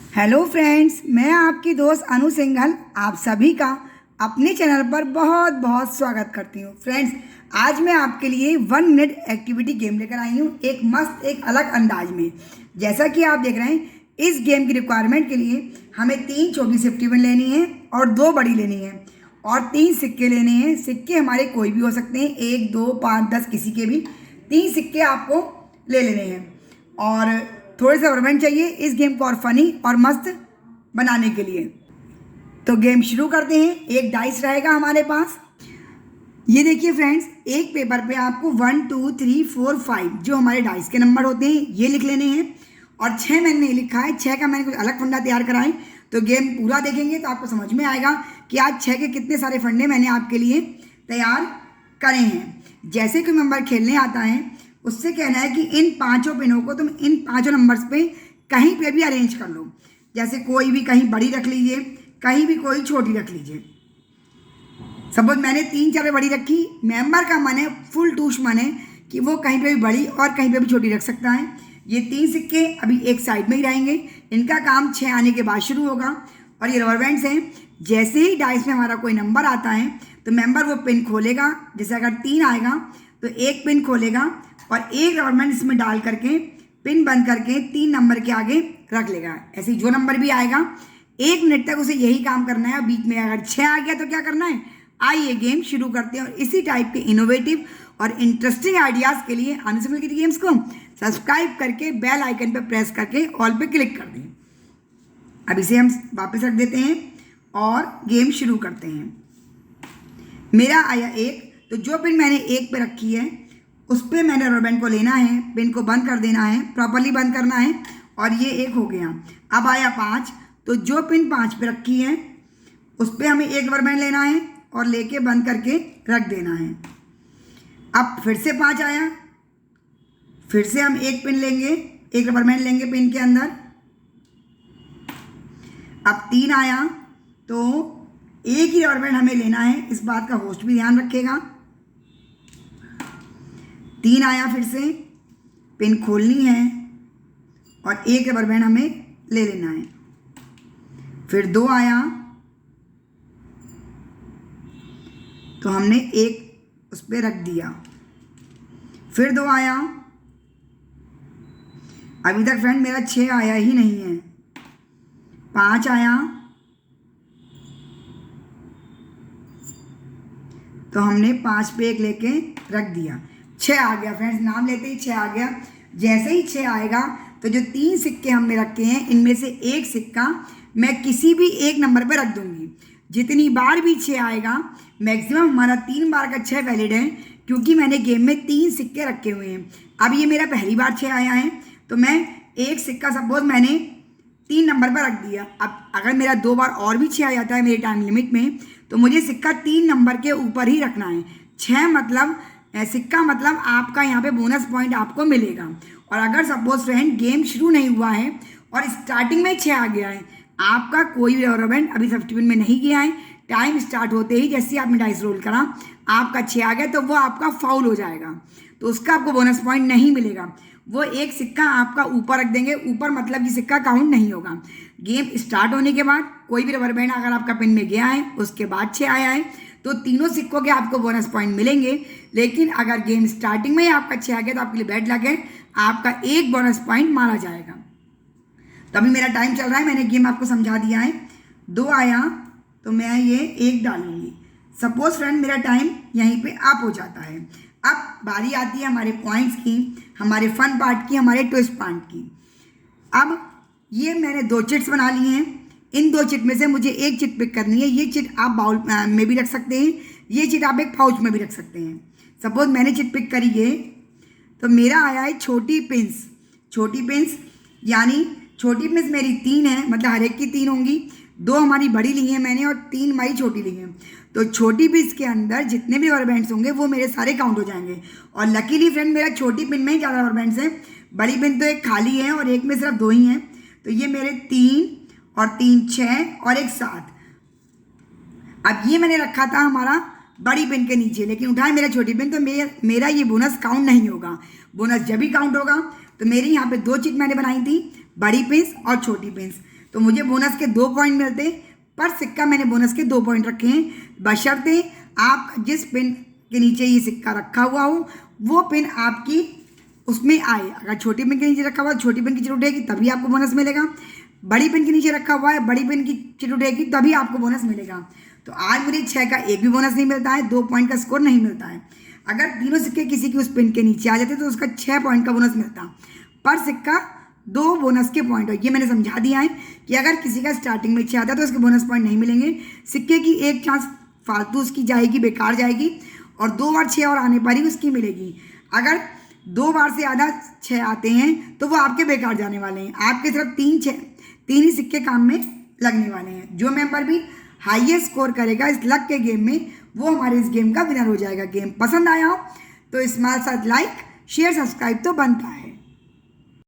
Hello friends, मैं आपकी दोस्त अनु सिंघल आप सभी का अपने चैनल पर बहुत बहुत स्वागत करती हूँ। फ्रेंड्स, आज मैं आपके लिए 1 मिनट एक्टिविटी गेम लेकर आई हूँ, एक मस्त एक अलग अंदाज में। जैसा कि आप देख रहे हैं, इस गेम की रिक्वायरमेंट के लिए हमें 3 छोटी सेफ्टी पिन लेनी है और 2 बड़ी लेनी है और 3 सिक्के लेने हैं। सिक्के हमारे कोई भी हो सकते हैं, 1, 2, 5, 10 किसी के भी 3 सिक्के आपको ले लेने हैं और थोड़े से ऑर्नामेंट चाहिए इस गेम को और फनी और मस्त बनाने के लिए। तो गेम शुरू करते हैं। एक डाइस रहेगा हमारे पास। ये देखिए फ्रेंड्स, एक पेपर पे आपको 1, 2, 3, 4, 5 जो हमारे डाइस के नंबर होते हैं ये लिख लेने हैं और 6 मैंने नहीं लिखा है। 6 का मैंने कुछ अलग फंडा तैयार करा है। तो गेम पूरा देखेंगे तो आपको समझ में आएगा कि आज 6 के कितने सारे फंडे मैंने आपके लिए तैयार करे हैं। जैसे कोई मेंबर खेलने आता है उससे कहना है कि इन 5 पिनों को तुम इन 5 नंबर्स पे कहीं पे भी अरेंज कर लो। जैसे कोई भी कहीं बड़ी रख लीजिए, कहीं भी कोई छोटी रख लीजिए। सपोज मैंने 3-4 पे बड़ी रखी, मेंबर का मन है, फुल टूश मन है कि वो कहीं पे भी बड़ी और कहीं पे भी छोटी रख सकता है। ये 3 सिक्के अभी एक साइड में ही रहेंगे। इनका काम 6 आने के बाद शुरू होगा और ये रबर बैंड्स हैं। जैसे ही डाइस में हमारा कोई नंबर आता है तो मेंबर वो पिन खोलेगा। जैसे अगर 3 आएगा तो एक पिन खोलेगा और एक रबर बैंड इसमें डाल करके पिन बंद करके 3 नंबर के आगे रख लेगा। ऐसे ही जो नंबर भी आएगा 1 मिनट तक उसे यही काम करना है। बीच में अगर 6 आ गया तो क्या करना है। आइए गेम शुरू करते हैं और इसी टाइप के इनोवेटिव और इंटरेस्टिंग आइडियाज़ के लिए अनु सिंघल की गेम्स को सब्सक्राइब करके बेल आइकन पर प्रेस करके ऑल पे क्लिक कर दें। अब इसे हम वापस रख देते हैं और गेम शुरू करते हैं। मेरा आया 1, तो जो पिन मैंने 1 पे रखी है उस पर मैंने रबर बैंड को लेना है, पिन को बंद कर देना है, प्रॉपरली बंद करना है और ये 1 हो गया। अब आया 5, तो जो पिन 5 पे रखी है उस पर हमें एक रबर बैंड लेना है और लेके बंद करके रख देना है। अब फिर से 5 आया, फिर से हम एक पिन लेंगे, एक रबर बैंड लेंगे पिन के अंदर। अब 3 आया तो एक ही रबर बैंड हमें लेना है, इस बात का होस्ट भी ध्यान रखेगा। 3 आया, फिर से पिन खोलनी है और एक रबर बैंड हमें ले लेना है। फिर 2 आया तो हमने एक उस पर रख दिया। फिर 2 आया, अभी तक फ्रेंड मेरा 6 आया ही नहीं है। 5 आया तो हमने 5 पे एक लेके रख दिया। 6 आ गया फ्रेंड्स, नाम लेते ही 6 आ गया। जैसे ही 6 आएगा तो जो 3 सिक्के हमने रखे हैं इनमें से एक सिक्का मैं किसी भी एक नंबर पर रख दूंगी। जितनी बार भी 6 आएगा, मैक्सिमम हमारा 3 बार का 6 वैलिड है क्योंकि मैंने गेम में 3 सिक्के रखे हुए हैं। अब ये मेरा पहली बार 6 आया है तो मैं एक सिक्का सपोज मैंने 3 नंबर पर रख दिया। अब अगर मेरा 2 बार और भी 6 आ जाता है मेरी टाइम लिमिट में तो मुझे सिक्का 3 नंबर के ऊपर ही रखना है। 6 मतलब सिक्का मतलब आपका यहाँ पे बोनस पॉइंट आपको मिलेगा। और अगर सपोज फ्रेंड गेम शुरू नहीं हुआ है और स्टार्टिंग में 6 आ गया है, आपका कोई भी रबर बैंड अभी सेफ्टी पिन में नहीं गया है, टाइम स्टार्ट होते ही जैसे आपने डाइस रोल करा आपका 6 आ गया तो वो आपका फाउल हो जाएगा, तो उसका आपको बोनस पॉइंट नहीं मिलेगा। वो एक सिक्का आपका ऊपर रख देंगे, ऊपर मतलब कि सिक्का काउंट नहीं होगा। गेम स्टार्ट होने के बाद कोई भी रबर बैंड अगर आपका पिन में गया है उसके बाद 6 आया है तो तीनों सिक्कों के आपको बोनस पॉइंट मिलेंगे। लेकिन अगर गेम स्टार्टिंग में ही आपका 6 आ गया तो आपके लिए बैड लक है, आपका एक बोनस पॉइंट मारा जाएगा। तभी मेरा टाइम चल रहा है, मैंने गेम आपको समझा दिया है। 2 आया तो मैं ये 1 डालूंगी। सपोज फ्रेंड मेरा टाइम यहीं पे अप हो जाता है। अब बारी आती है हमारे पॉइंट्स की, हमारे फन पार्ट की, हमारे ट्विस्ट पार्ट की। अब ये मैंने 2 चिट्स बना लिए हैं। इन 2 चिट में से मुझे एक चिट पिक करनी है। ये चिट आप बाउल में भी रख सकते हैं, ये चिट आप एक पाउच में भी रख सकते हैं। सपोज मैंने चिट पिक करी है तो मेरा आया है छोटी पिंस। छोटी पिंस यानी छोटी पिंस मेरी 3 है, मतलब हर एक की 3 होंगी। 2 हमारी बड़ी ली हैं मैंने और 3 हमारी छोटी ली हैं। तो छोटी पिंस के अंदर जितने भी रबर बैंड्स होंगे वो मेरे सारे काउंट हो जाएंगे। और लकीली फ्रेंड मेरा छोटी पिन में ही ज़्यादा रबर बैंड्स हैं, बड़ी पिन तो एक खाली है और एक में सिर्फ 2 ही हैं। तो ये मेरे 3 और 3 6 और एक 7। अब ये मैंने रखा था हमारा बड़ी पिन के नीचे, लेकिन उठाए मेरा छोटी पिन तो मेरा ये बोनस काउंट नहीं होगा। बोनस जब भी काउंट होगा तो मेरी यहाँ पे 2 चिट मैंने बनाई थी, बड़ी पिंस और छोटी पिंस। तो मुझे बोनस के 2 पॉइंट मिलते, पर सिक्का मैंने बोनस के 2 पॉइंट रखे हैं, बशर्ते आप जिस पिन के नीचे ये सिक्का रखा हुआ हो वो पिन आपकी उसमें आए। अगर छोटी पिन के नीचे रखा हुआ है, छोटी पिन की चिट उठेगी तभी आपको बोनस मिलेगा। बड़ी पिन के नीचे रखा हुआ है, बड़ी पिन की चिट उठेगी तभी आपको बोनस मिलेगा। तो आज मुझे 6 का एक भी बोनस नहीं मिलता है, 2 पॉइंट का स्कोर नहीं मिलता है। अगर तीनों सिक्के किसी की उस पिन के नीचे आ जाते तो उसका 6 पॉइंट का बोनस मिलता, पर सिक्का 2 बोनस के पॉइंट हो। ये मैंने समझा दिया है कि अगर किसी का स्टार्टिंग में 6 आता है तो उसके बोनस पॉइंट नहीं मिलेंगे। सिक्के की एक चांस फालतू उसकी जाएगी, बेकार जाएगी, और 2 बार 6 और आने पर ही उसकी मिलेगी। अगर 2 बार से ज़्यादा 6 आते हैं तो वो आपके बेकार जाने वाले हैं। आपके सिर्फ 3 ही सिक्के काम में लगने वाले हैं। जो मेंबर भी हाईएस्ट स्कोर करेगा इस लक के गेम में वो हमारे इस गेम का विनर हो जाएगा। गेम पसंद आया हो तो स्मॉल सा लाइक शेयर सब्सक्राइब तो बनता है।